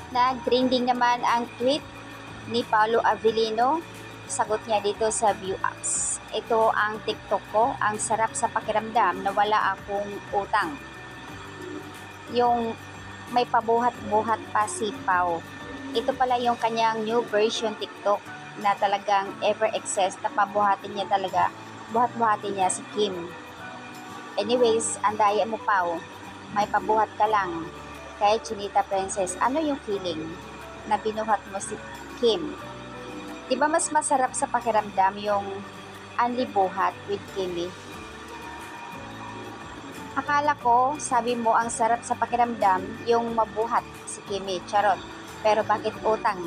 Nag-trending naman ang tweet ni Paolo Avellino. Sagot niya dito sa ViewX. Ito ang TikTok ko. Ang sarap sa pakiramdam na wala akong utang. Yung may pabuhat-buhat pa si Pao. Ito pala yung kanyang new version TikTok na talagang ever excess na pabuhatin niya talaga. Buhat-buhatin niya si Kim. Anyways, andaya mo Pao. May pabuhat ka lang. Kay Chinita Princess, ano yung feeling na binuhat mo si Kim? Diba mas masarap sa pakiramdam yung anlibuhat with Kimi? Akala ko, sabi mo ang sarap sa pakiramdam yung mabuhat si Kimi, charot. Pero bakit utang?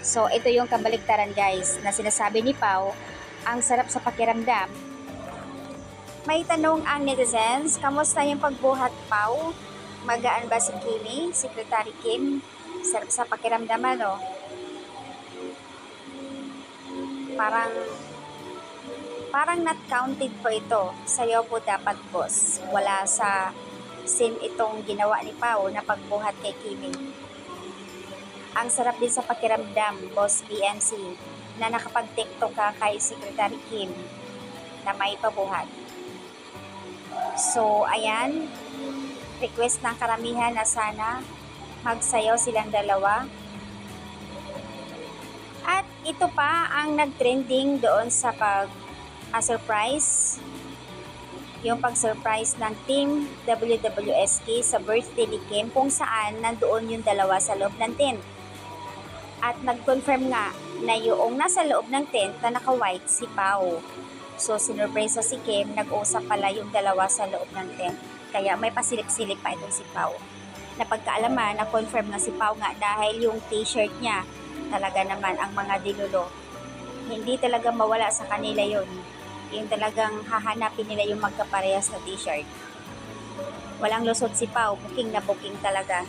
So, ito yung kabaliktaran guys, na sinasabi ni Pao, ang sarap sa pakiramdam. May tanong ang netizens, kamusta yung pagbuhat Pao? Magaan ba si Kimi, Secretary Kim? Sarap sa pakiramdam ano? Parang not counted po ito. Sayo po dapat boss. Wala sa scene itong ginawa ni Pao na pagbuhat kay Kimi. Ang sarap din sa pakiramdam, boss PMC, na nakapag-tiktok ka kay Secretary Kim na may pabuhat. So, ayan. Request ng karamihan na sana magsayaw silang dalawa. At ito pa ang nag-trending doon sa surprise. Yung pag-surprise ng team WWSK sa birthday ni Kim kung saan nandoon yung dalawa sa loob ng tent. At nag-confirm nga na yung nasa loob ng tent na naka-white si Pao. So, sinurpresa si Kim, nag-usap pala yung dalawa sa loob ng tent. Kaya may pasilip-silip pa itong si Pao. Napagkaalaman, na-confirm na si Pao nga dahil yung t-shirt niya, talaga naman ang mga dinulo. Hindi talaga mawala sa kanila yun. Yung talagang hahanapin nila yung magkaparehas na t-shirt. Walang lusot si Pao, booking na booking talaga.